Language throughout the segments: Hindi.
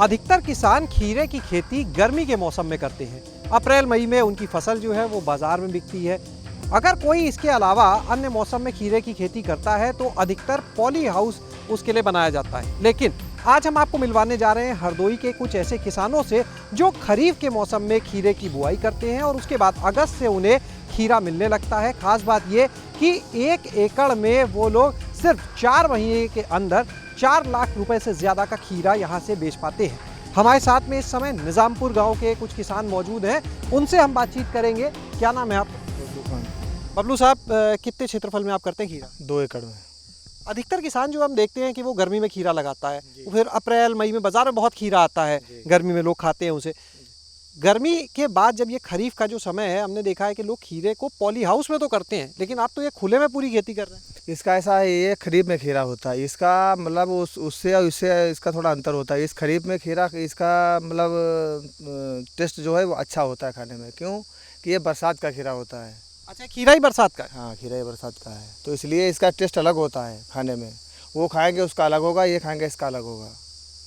अधिकतर किसान खीरे की खेती गर्मी के मौसम में करते हैं। अप्रैल मई में उनकी फसल जो है वो बाजार में बिकती है। अगर कोई इसके अलावा अन्य मौसम में खीरे की खेती करता है तो अधिकतर पॉली हाउस उसके लिए बनाया जाता है। लेकिन आज हम आपको मिलवाने जा रहे हैं हरदोई के कुछ ऐसे किसानों से जो खरीफ के मौसम में खीरे की बुआई करते हैं और उसके बाद अगस्त से उन्हें खीरा मिलने लगता है। खास बात ये कि 1 एकड़ में वो लोग सिर्फ 4 महीने के अंदर 4 लाख रुपए से ज़्यादा का खीरा यहाँ से बेच पाते हैं। हमारे साथ में इस समय निज़ामपुर गांव के कुछ किसान मौजूद हैं, उनसे हम बातचीत करेंगे। क्या नाम है आप? बबलू साहब, कितने क्षेत्रफल में आप करते हैं खीरा? 2 एकड़ में। अधिकतर किसान जो हम देखते हैं कि वो गर्मी में खीरा लगाता है, फिर अप्रैल मई में बाजार में बहुत खीरा आता है, गर्मी में लोग खाते हैं उसे। गर्मी के बाद जब ये खरीफ का जो समय है, हमने देखा है कि लोग खीरे को पॉली हाउस में तो करते हैं, लेकिन आप तो ये खुले में पूरी खेती कर रहे हैं। इसका ऐसा है, ये खरीफ में खीरा होता है, इसका मतलब उससे और इससे इसका थोड़ा अंतर होता है। इस खरीफ में खीरा इसका मतलब टेस्ट जो है वो अच्छा होता है खाने में, क्यों कि ये बरसात का खीरा होता है। अच्छा, खीरा ही बरसात का है? हाँ, खीरा ही बरसात का है, तो इसलिए इसका टेस्ट अलग होता है खाने में। वो खाएंगे उसका अलग होगा, ये खाएंगे इसका अलग होगा,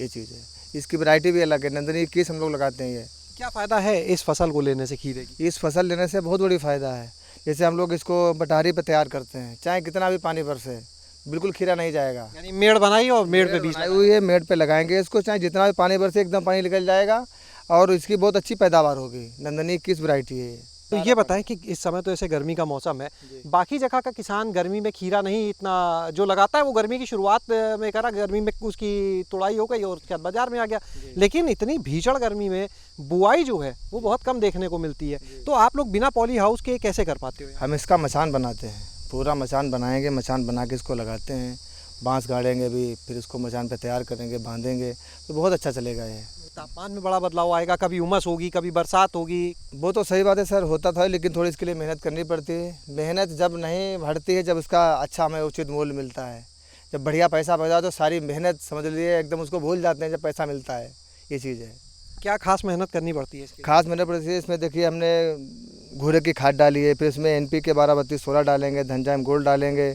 ये चीज़ है। इसकी वैरायटी भी अलग है। नंदनी 21 हम लोग लगाते हैं। ये क्या फ़ायदा है इस फसल को लेने से खीरे की? इस फसल लेने से बहुत बड़ी फ़ायदा है। जैसे हम लोग इसको बटारी पे तैयार करते हैं, चाहे कितना भी पानी बरसे, बिल्कुल खीरा नहीं जाएगा। यानी मेड़ बनाई और मेड़ पे बीज बनाई हुई है, मेड़ पे लगाएंगे इसको, चाहे जितना भी पानी बरसे एकदम पानी निकल जाएगा और इसकी बहुत अच्छी पैदावार होगी। नंदनी 21 वैरायटी है ये। तो ये बताएं कि इस समय तो ऐसे गर्मी का मौसम है, बाकी जगह का किसान गर्मी में खीरा नहीं इतना जो लगाता है, वो गर्मी की शुरुआत में करा, गर्मी में उसकी तुड़ाई हो गई और उसके बाद बाजार में आ गया। लेकिन इतनी भीषण गर्मी में बुआई जो है वो बहुत कम देखने को मिलती है। तो आप लोग बिना पॉली हाउस के कैसे कर पाते हो? हम इसका मचान बनाते हैं, पूरा मचान बनाएंगे, मचान बना के इसको लगाते हैं, बांस गाड़ेंगे भी, फिर इसको मचान पे तैयार करेंगे, बांधेंगे, तो बहुत अच्छा चलेगा ये। तापमान में बड़ा बदलाव आएगा, कभी उमस होगी, कभी बरसात होगी। वो तो सही बात है सर, होता था, लेकिन थोड़ी इसके लिए मेहनत करनी पड़ती है। मेहनत जब नहीं बढ़ती है, जब उसका अच्छा हमें उचित मूल्य मिलता है, जब बढ़िया पैसा पैदा हो तो सारी मेहनत समझ लीजिए एकदम उसको भूल जाते हैं जब पैसा मिलता है। ये चीज़ है। क्या खास मेहनत करनी पड़ती है इसकी? खास मेहनत पड़ती है इसमें। देखिए, हमने घूरे की खाद डाली है, फिर इसमें NPK 12-32-16 डालेंगे, धनजाइम गोल्ड डालेंगे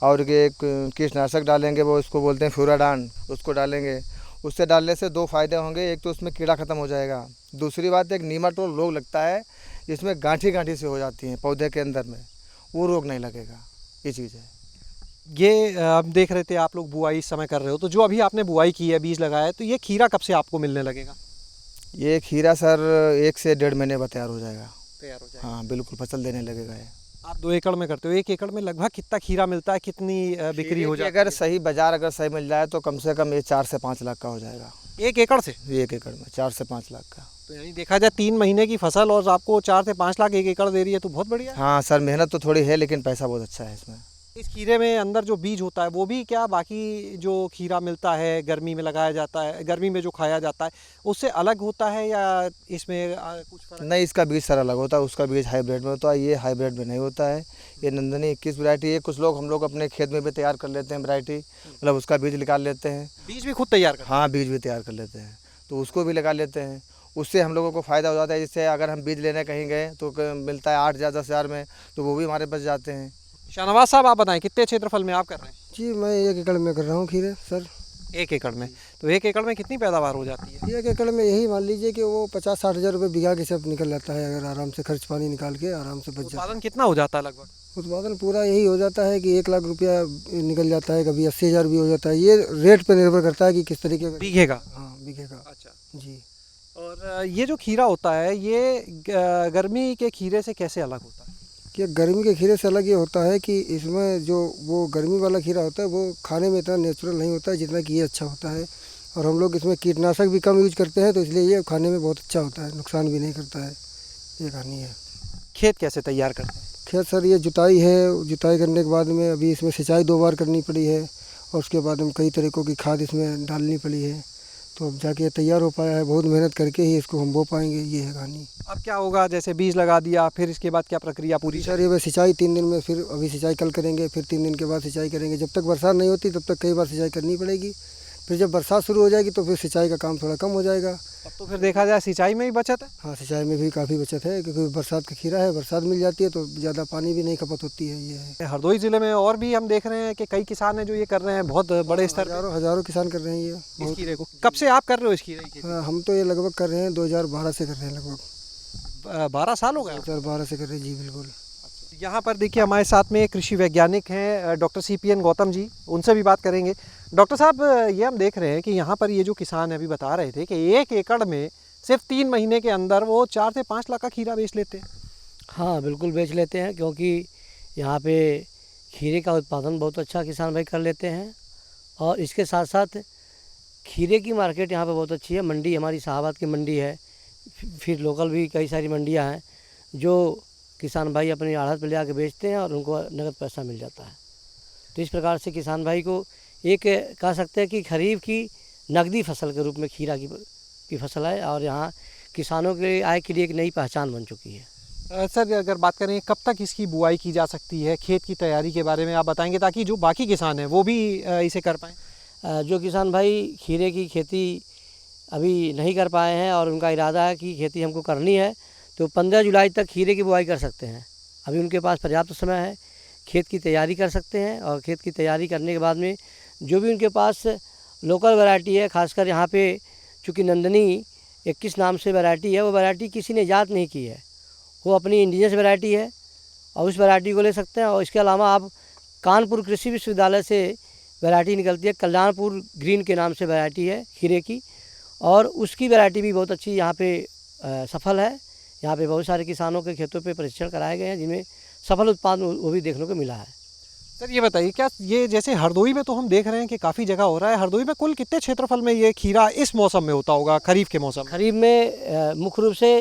और ये कीटनाशक डालेंगे, वो इसको बोलते हैं फ्यूराडान, उसको डालेंगे। उससे डालने से 2 फायदे होंगे। एक तो उसमें कीड़ा ख़त्म हो जाएगा, दूसरी बात एक नीमाटोड रोग लगता है जिसमें गांठी गांठी से हो जाती हैं पौधे के अंदर में, वो रोग नहीं लगेगा। ये चीज़ है। ये हम देख रहे थे आप लोग बुआई इस समय कर रहे हो, तो जो अभी आपने बुआई की है, बीज लगाया है, तो ये खीरा कब से आपको मिलने लगेगा? ये खीरा सर 1 से 1.5 महीने बाद तैयार हो जाएगा। तैयार हो जाएगा? हाँ, बिल्कुल फसल देने लगेगा ये। आप 2 एकड़ में करते हो, 1 एकड़ में लगभग कितना खीरा मिलता है, कितनी बिक्री हो जाती है? अगर सही बाजार अगर सही मिल जाए तो कम से कम ये 4 से 5 लाख का हो जाएगा। 1 एकड़ से? 1 एकड़ में 4 से 5 लाख का। तो यानी देखा जाए 3 महीने की फसल और आपको 4 से 5 लाख 1 एकड़ दे रही है, तो बहुत बढ़िया है। हाँ सर, मेहनत तो थोड़ी है लेकिन पैसा बहुत अच्छा है इसमें। इस खीरे में अंदर जो बीज होता है वो भी क्या बाकी जो खीरा मिलता है गर्मी में लगाया जाता है, गर्मी में जो खाया जाता है, उससे अलग होता है या इसमें कुछ फर्क? नहीं, इसका बीज सर अलग होता है, उसका बीज हाइब्रिड में होता है, ये हाइब्रिड में नहीं होता है। ये नंदनी 21 वैरायटी है। कुछ लोग हम लोग अपने खेत में भी तैयार कर लेते हैं वैरायटी, मतलब उसका बीज निकाल लेते हैं। बीज भी खुद तैयार कर? हाँ, बीज भी तैयार कर लेते हैं, तो उसको भी लगा लेते हैं। उससे हम लोगों को फ़ायदा हो जाता है। जिससे अगर हम बीज लेने कहीं गए तो मिलता है 8-10 हज़ार में, तो वो भी हमारे बच जाते हैं। शाहनवाज साहब, आप बताएं कितने क्षेत्रफल में आप कर रहे हैं? जी, मैं 1 एकड़ में कर रहा हूँ खीरे सर। 1 एकड़ में? तो 1 एकड़ में कितनी पैदावार हो जाती है? 1 एकड़ में यही मान लीजिए कि वो 50-60 हज़ार रुपये बीघा के सब निकल जाता है, अगर आराम से खर्च पानी निकाल के आराम से बच जाता है। उत्पादन कितना हो जाता है लगभग? उत्पादन पूरा यही हो जाता है कि 1 लाख रुपया निकल जाता है, कभी 80 हज़ार भी हो जाता है। ये रेट पे निर्भर करता है कि किस तरीके का बीघे का? हाँ, बीघे का। अच्छा जी। और ये जो खीरा होता है ये गर्मी के खीरे से कैसे अलग होता है? कि गर्मी के खीरे से अलग ये होता है कि इसमें जो वो गर्मी वाला खीरा होता है वो खाने में इतना नेचुरल नहीं होता है जितना कि ये अच्छा होता है। और हम लोग इसमें कीटनाशक भी कम यूज करते हैं, तो इसलिए ये खाने में बहुत अच्छा होता है, नुकसान भी नहीं करता है। ये कहानी है। खेत कैसे तैयार करते हैं? खेत सर ये जुताई है, जुताई करने के बाद में अभी इसमें सिंचाई 2 बार करनी पड़ी है और उसके बाद में कई तरीक़ों की खाद इसमें डालनी पड़ी है, तो अब जाके ये तैयार हो पाया है। बहुत मेहनत करके ही इसको हम बो पाएंगे। ये है कहानी। अब क्या होगा, जैसे बीज लगा दिया, फिर इसके बाद क्या प्रक्रिया पूरी? सर ये सिंचाई 3 दिन में, फिर अभी सिंचाई कल करेंगे, फिर 3 दिन के बाद सिंचाई करेंगे। जब तक बरसात नहीं होती तब तक कई बार सिंचाई करनी पड़ेगी, फिर जब बरसात शुरू हो जाएगी तो फिर सिंचाई का काम थोड़ा कम हो जाएगा। अब तो फिर देखा जाए सिंचाई में ही बचत है। हाँ, सिंचाई में भी काफ़ी बचत है क्योंकि बरसात का खीरा है, बरसात मिल जाती है तो ज़्यादा पानी भी नहीं खपत होती है। ये है, हरदोई ज़िले में और भी हम देख रहे हैं कि कई किसान हैं जो ये कर रहे हैं बहुत बड़े स्तर पर हज़ारों किसान कर रहे हैं ये इस बहुत। खीरे को। कब से आप कर रहे हो इस खीरे की खेती? हम तो ये लगभग कर रहे हैं 2012 से कर रहे हैं, लगभग 12 साल हो गए। 2012 से कर रहे हैं जी, बिल्कुल। यहाँ पर देखिए हमारे साथ में कृषि वैज्ञानिक हैं डॉक्टर CPN गौतम जी, उनसे भी बात करेंगे। डॉक्टर साहब, ये हम देख रहे हैं कि यहाँ पर ये जो किसान अभी बता रहे थे कि 1 एकड़ में सिर्फ 3 महीने के अंदर वो 4 से 5 लाख का खीरा बेच लेते हैं। हाँ, बिल्कुल बेच लेते हैं, क्योंकि यहाँ पे खीरे का उत्पादन बहुत अच्छा किसान भाई कर लेते हैं। और इसके साथ साथ खीरे की मार्केट यहाँ पे बहुत अच्छी है। मंडी हमारी इलाहाबाद की मंडी है, फिर लोकल भी कई सारी मंडियाँ हैं जो किसान भाई अपनी आढ़त पे ले आके बेचते हैं और उनको नगद पैसा मिल जाता है। तो इस प्रकार से किसान भाई को एक कह सकते हैं कि खरीफ की नकदी फसल के रूप में खीरा की फसल है और यहाँ किसानों के आय के लिए एक नई पहचान बन चुकी है। सर, अगर बात करें कब तक इसकी बुआई की जा सकती है, खेत की तैयारी के बारे में आप बताएंगे ताकि जो बाकी किसान हैं वो भी इसे कर पाएँ। जो किसान भाई खीरे की खेती अभी नहीं कर पाए हैं और उनका इरादा है कि खेती हमको करनी है, तो 15 जुलाई तक खीरे की बुआई कर सकते हैं। अभी उनके पास पर्याप्त समय है, खेत की तैयारी कर सकते हैं। और खेत की तैयारी करने के बाद में जो भी उनके पास लोकल वैरायटी है, खासकर यहाँ पे चूँकि नंदनी 21 नाम से वैरायटी है, वो वैरायटी किसी ने ईजाद नहीं की है, वो अपनी इंडिजिनस वैरायटी है और उस वैरायटी को ले सकते हैं। और इसके अलावा आप कानपुर कृषि विश्वविद्यालय से वैरायटी निकलती है, कल्याणपुर ग्रीन के नाम से वैरायटी है खीरे की, और उसकी वैरायटी भी बहुत अच्छी यहाँ पे सफल है। यहाँ पे बहुत सारे किसानों के खेतों पे परीक्षण कराए गए हैं जिनमें सफल उत्पादन वो भी देखने को मिला है। सर, ये बताइए, क्या ये जैसे हरदोई में तो हम देख रहे हैं कि काफ़ी जगह हो रहा है, हरदोई में कुल कितने क्षेत्रफल में ये खीरा इस मौसम में होता होगा, खरीफ के मौसम में? खरीफ में मुख्य रूप से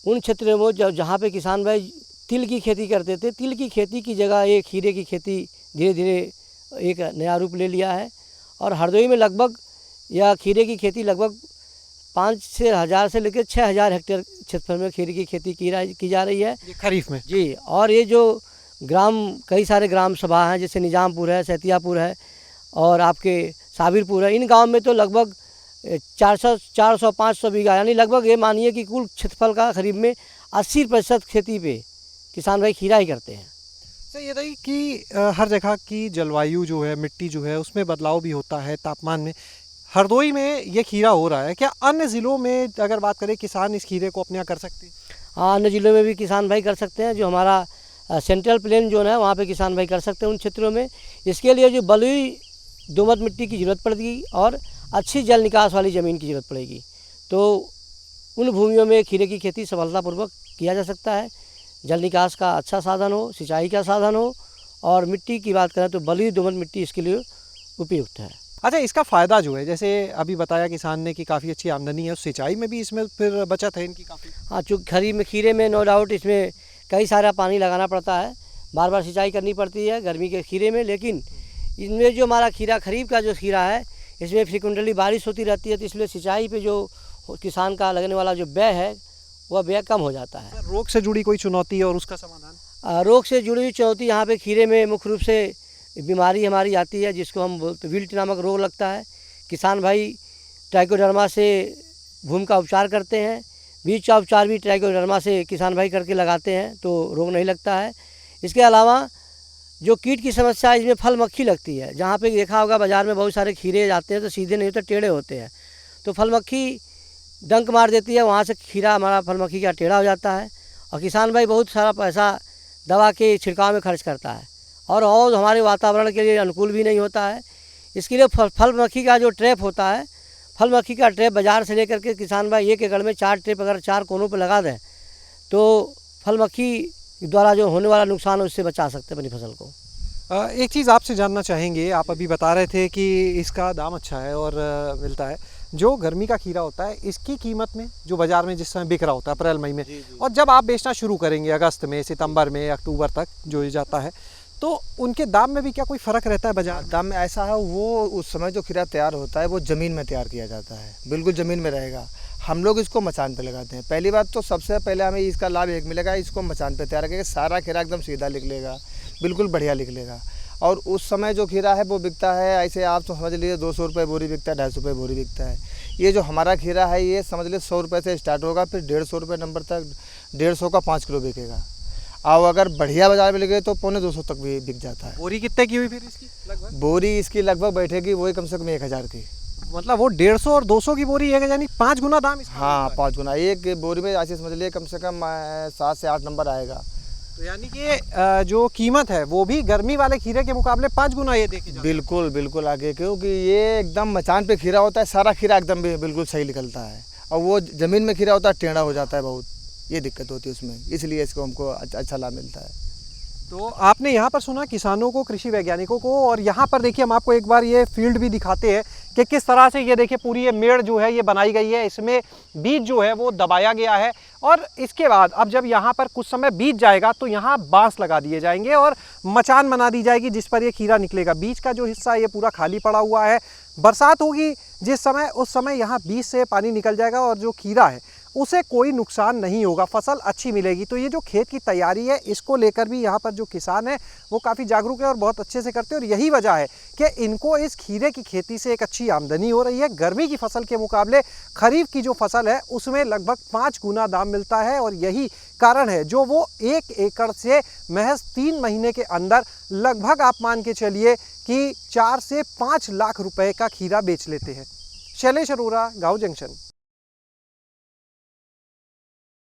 उन क्षेत्रों में जहाँ पे किसान भाई तिल की खेती करते थे, तिल की खेती की जगह ये खीरे की खेती धीरे धीरे एक नया रूप ले लिया है। और हरदोई में लगभग या खीरे की खेती लगभग 5,000 से लेकर 6,000 हेक्टेयर क्षेत्रफल में खीरे की खेती की जा रही है ये खरीफ में जी। और ये जो कई सारे ग्राम सभा हैं, जैसे निजामपुर है, सैतियापुर है और आपके साबिरपुर है, इन गांव में तो लगभग 400-500 बीघा, यानी लगभग ये मानिए कि कुल क्षेत्रफल का खरीफ में 80% खेती पे किसान भाई खीरा ही करते हैं। सर, ये बताइए कि हर जगह की जलवायु जो है, मिट्टी जो है, उसमें बदलाव भी होता है, तापमान में। हरदोई में ये खीरा हो रहा है, क्या अन्य ज़िलों में अगर बात करें किसान इस खीरे को अपने यहाँ कर सकते हैं? हाँ, अन्य ज़िलों में भी किसान भाई कर सकते हैं। जो हमारा सेंट्रल प्लेन जोन है वहाँ पे किसान भाई कर सकते हैं उन क्षेत्रों में। इसके लिए जो बलुई दोमट मिट्टी की ज़रूरत पड़ेगी और अच्छी जल निकास वाली ज़मीन की ज़रूरत पड़ेगी, तो उन भूमियों में खीरे की खेती सफलतापूर्वक किया जा सकता है। जल निकास का अच्छा साधन हो, सिंचाई का साधन हो, और मिट्टी की बात करें तो बलुई दोमट मिट्टी इसके लिए उपयुक्त है। अच्छा, इसका फ़ायदा जो है, जैसे अभी बताया किसान ने कि काफ़ी अच्छी आमदनी है, सिंचाई में भी इसमें फिर बचत है इनकी काफ़ी। हाँ, चूँकि खरीफ में खीरे में नो डाउट इसमें कई सारा पानी लगाना पड़ता है, बार बार सिंचाई करनी पड़ती है गर्मी के खीरे में, लेकिन इनमें जो हमारा खीरा खरीफ का जो खीरा है इसमें फ्रिक्वेंटली बारिश होती रहती है, तो इसलिए सिंचाई पे जो किसान का लगने वाला जो व्यय है वह व्यय कम हो जाता है। रोग से जुड़ी कोई चुनौती और उसका समाधान? रोग से जुड़ी हुई चुनौती यहाँ पे खीरे में मुख्य रूप से बीमारी हमारी आती है जिसको हम बोलते विल्ट नामक रोग लगता है। किसान भाई ट्राइकोडर्मा से भूमि का उपचार करते हैं, बीज का उपचार भी ट्राइकोडर्मा से किसान भाई करके लगाते हैं तो रोग नहीं लगता है। इसके अलावा जो कीट की समस्या है, इसमें फल मक्खी लगती है। जहाँ पे देखा होगा बाज़ार में बहुत सारे खीरे जाते हैं तो सीधे नहीं होते, टेढ़े होते हैं, तो फल मक्खी डंक मार देती है, वहाँ से खीरा हमारा फल मक्खी का टेढ़ा हो जाता है और किसान भाई बहुत सारा पैसा दवा के छिड़काव में खर्च करता है और हमारे वातावरण के लिए अनुकूल भी नहीं होता है। इसके लिए फल मक्खी का जो ट्रैप होता है, फल मक्खी का ट्रैप बाज़ार से लेकर के किसान भाई 1 एकड़ में 4 ट्रैप अगर 4 कोनों पर लगा दें तो फल मक्खी द्वारा जो होने वाला नुकसान है उससे बचा सकते हैं अपनी फसल को। एक चीज़ आपसे जानना चाहेंगे, आप अभी बता रहे थे कि इसका दाम अच्छा है और मिलता है। जो गर्मी का खीरा होता है इसकी कीमत में जो बाज़ार में जिस समय बिक रहा होता है अप्रैल मई में, और जब आप बेचना शुरू करेंगे अगस्त में, सितंबर में, अक्टूबर तक जो ये जाता है, तो उनके दाम में भी क्या कोई फ़र्क रहता है बाजार दाम में? ऐसा है, वो उस समय जो खीरा तैयार होता है वो ज़मीन में तैयार किया जाता है, बिल्कुल ज़मीन में रहेगा। हम लोग इसको मचान पे लगाते हैं। पहली बात तो सबसे पहले हमें इसका लाभ एक मिलेगा, इसको मचान पे तैयार करके सारा खीरा एकदम सीधा निकलेगा, बिल्कुल बढ़िया निकलेगा। और उस समय जो खीरा है वो बिकता है ऐसे आप तो समझ लीजिए 200 रुपये बोरी बिकता है, 250 रुपये बोरी बिकता है। ये जो हमारा खीरा है ये समझ लीजिए 100 रुपये से स्टार्ट होगा, फिर 150 रुपये नंबर तक 150 का 5 किलो बिकेगा। और अगर बढ़िया बाजार में लगे तो 250 तक भी बिक जाता है। बोरी कितने की हुई फिर इसकी लगभग? बोरी इसकी लगभग बैठेगी वही कम से कम 1000 की। मतलब वो 150 और 200 की बोरी है, यानी 5 गुना दाम इसका हाँ होता है। 5 गुना एक बोरी में ऐसे समझ लिए कम से कम 7 से 8 नंबर आएगा। तो यानी कि जो कीमत है वो भी गर्मी वाले खीरे के मुकाबले 5 गुना ये देखी जाती है। बिल्कुल बिल्कुल आगे, क्योंकि ये एकदम मचान पे खीरा होता है, सारा खीरा एकदम बिल्कुल सही निकलता है। और वो ज़मीन में खीरा होता है टेढ़ा हो जाता है बहुत, ये दिक्कत होती है उसमें, इसलिए इसको हमको अच्छा लाभ मिलता है। तो आपने यहाँ पर सुना किसानों को, कृषि वैज्ञानिकों को, और यहाँ पर देखिए हम आपको एक बार ये फील्ड भी दिखाते हैं कि किस तरह से ये देखिए पूरी ये मेड़ जो है ये बनाई गई है, इसमें बीज जो है वो दबाया गया है। और इसके बाद अब जब यहाँ पर कुछ समय बीत जाएगा तो यहाँ बांस लगा दिए जाएंगे और मचान बना दी जाएगी जिस पर ये खीरा निकलेगा। बीच का जो हिस्सा ये पूरा खाली पड़ा हुआ है, बरसात होगी जिस समय उस समय यहाँ बीच से पानी निकल जाएगा और जो खीरा है उसे कोई नुकसान नहीं होगा, फसल अच्छी मिलेगी। तो ये जो खेत की तैयारी है इसको लेकर भी यहाँ पर जो किसान है वो काफ़ी जागरूक है और बहुत अच्छे से करते हैं। और यही वजह है कि इनको इस खीरे की खेती से एक अच्छी आमदनी हो रही है। गर्मी की फसल के मुकाबले खरीफ की जो फसल है उसमें लगभग 5 गुना दाम मिलता है। और यही कारण है जो वो 1 एकड़ से महज 3 महीने के अंदर लगभग आप मान के चलिए कि 4 से 5 लाख रुपए का खीरा बेच लेते हैं। शैलेश अरोरा, गाँव जंक्शन।